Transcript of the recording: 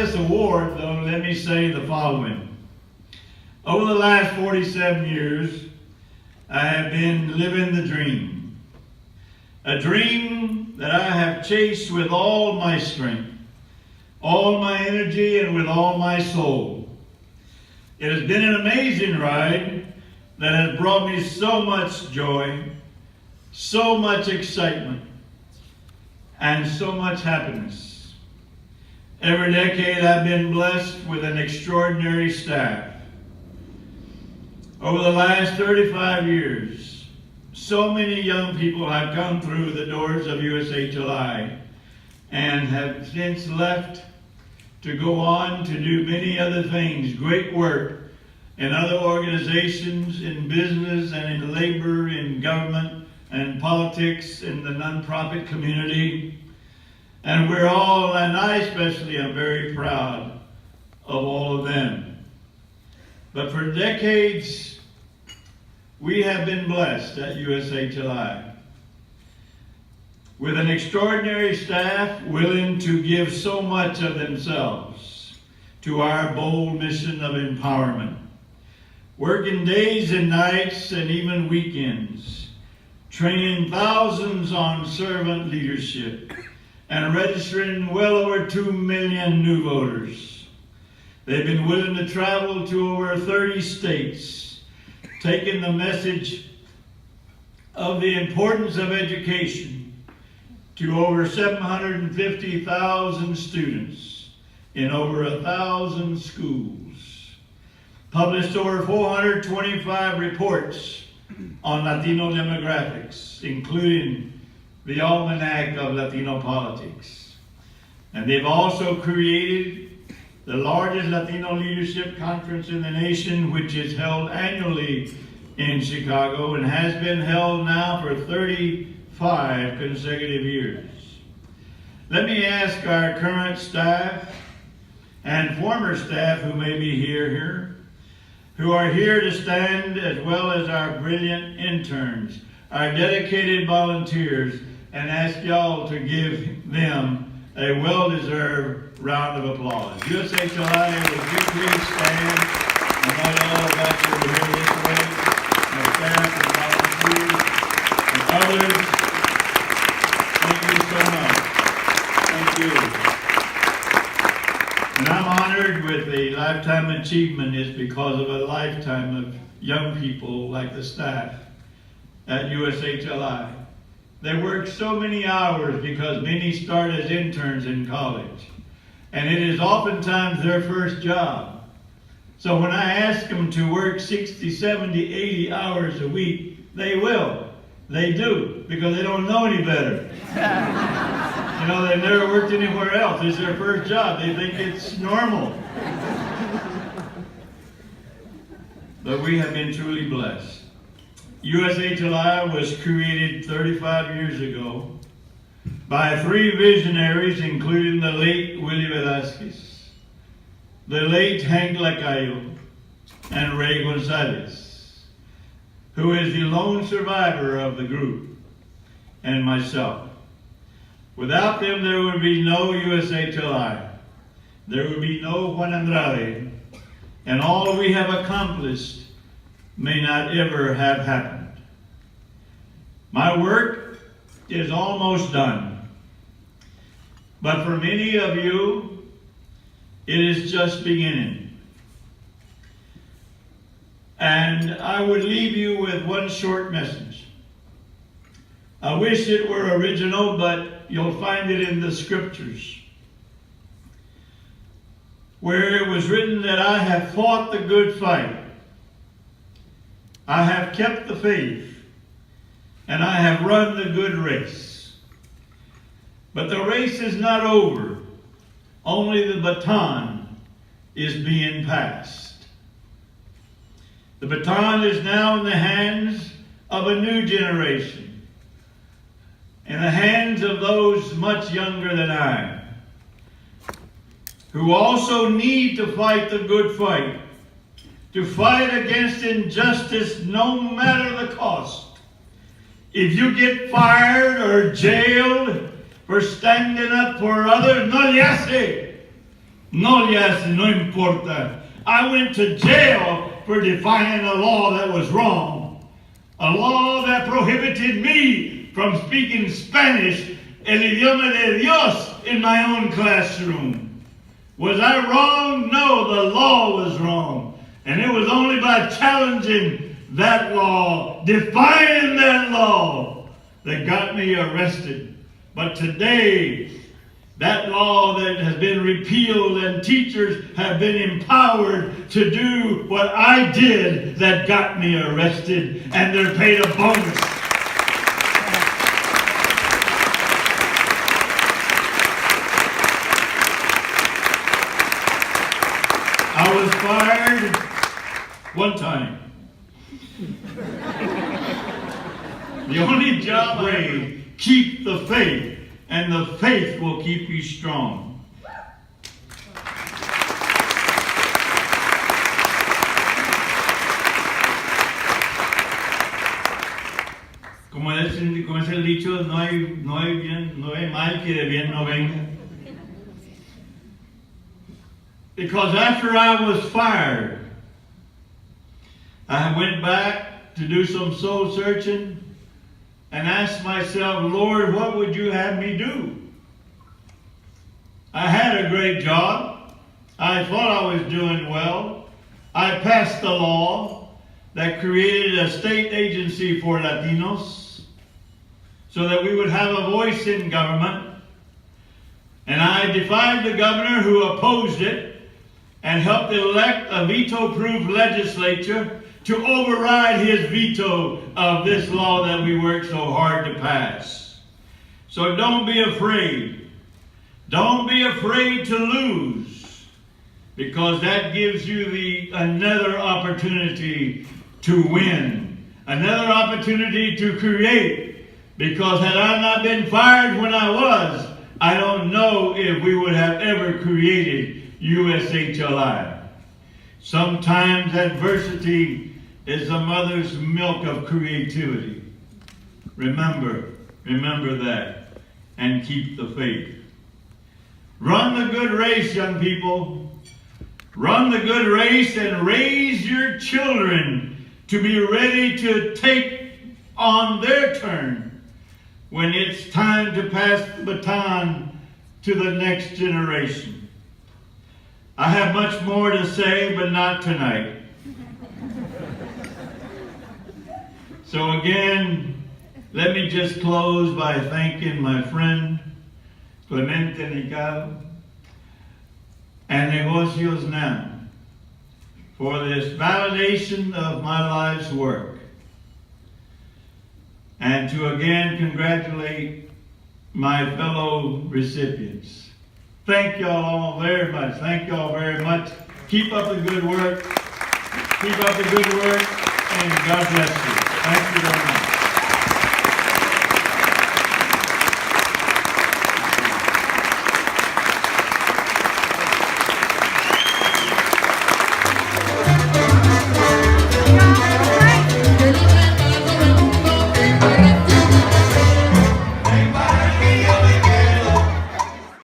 this award, though, let me say the following. Over the last 47 years, I have been living the dream. A dream that I have chased with all my strength, all my energy, and with all my soul. It has been an amazing ride that has brought me so much joy, so much excitement, and so much happiness. Every decade I've been blessed with an extraordinary staff. Over the last 35 years, so many young people have come through the doors of USHLI and have since left to go on to do many other things, great work in other organizations, in business and in labor, in government and politics, in the nonprofit community. And we're all, and I especially, am very proud of all of them. But for decades, we have been blessed at USHLI with an extraordinary staff willing to give so much of themselves to our bold mission of empowerment, working days and nights and even weekends, training thousands on servant leadership, and registering well over 2 million new voters. They've been willing to travel to over 30 states, taking the message of the importance of education to over 750,000 students in over 1,000 schools. Published over 425 reports on Latino demographics, including the Almanac of Latino Politics. And they've also created the largest Latino leadership conference in the nation, which is held annually in Chicago and has been held now for 35 consecutive years. Let me ask our current staff and former staff who may be here, who are here to stand, as well as our brilliant interns, our dedicated volunteers, and ask y'all to give them a well-deserved round of applause. USHLI, would you please stand? I know y'all about you over here this way, my staff and volunteers and others. Thank you so much. Thank you. And I'm honored with the lifetime achievement is because of a lifetime of young people like the staff at USHLI. They work so many hours because many start as interns in college. And it is oftentimes their first job. So when I ask them to work 60, 70, 80 hours a week, they will. They do, because they don't know any better. You know, they've never worked anywhere else. It's their first job. They think it's normal. But we have been truly blessed. USHLI was created 35 years ago by 3 visionaries, including the late Willie Velazquez, the late Hank Lacayo, and Ray Gonzalez, who is the lone survivor of the group, and myself. Without them, there would be no USHLI. There would be no Juan Andrade, and all we have accomplished may not ever have happened. My work is almost done. But for many of you, it is just beginning. And I would leave you with one short message. I wish it were original, but you'll find it in the scriptures, where it was written that I have fought the good fight. I have kept the faith, and I have run the good race. But the race is not over. Only the baton is being passed. The baton is now in the hands of a new generation, in the hands of those much younger than I, who also need to fight the good fight, to fight against injustice no matter the cost. If you get fired or jailed for standing up for others, no le hace. No le hace, no importa. I went to jail for defying a law that was wrong. A law that prohibited me from speaking Spanish, el idioma de Dios, in my own classroom. Was I wrong? No, the law was wrong. And it was only by challenging that law, defying that law, that got me arrested. But today, that law that has been repealed and teachers have been empowered to do what I did that got me arrested, and they're paid a bonus. I was fired one time. The only job I keep the faith, and the faith will keep you strong. Como es el dicho, no hay mal que de bien no venga. Because after I was fired, I went back to do some soul searching and asked myself, Lord, what would you have me do? I had a great job. I thought I was doing well. I passed the law that created a state agency for Latinos so that we would have a voice in government. And I defied the governor who opposed it and helped elect a veto-proof legislature to override his veto of this law that we worked so hard to pass. So don't be afraid. Don't be afraid to lose, because that gives you another opportunity to win, another opportunity to create. Because had I not been fired when I was, I don't know if we would have ever created USHLI. Sometimes adversity is the mother's milk of creativity. Remember that, and keep the faith. Run the good race, young people. Run the good race and raise your children to be ready to take on their turn when it's time to pass the baton to the next generation. I have much more to say, but not tonight. So again, let me just close by thanking my friend Clemente Nicado and Negocios now for this validation of my life's work. And to again congratulate my fellow recipients. Thank y'all all very much. Thank y'all very much. Keep up the good work. Keep up the good work, and God bless you. Thank you very much.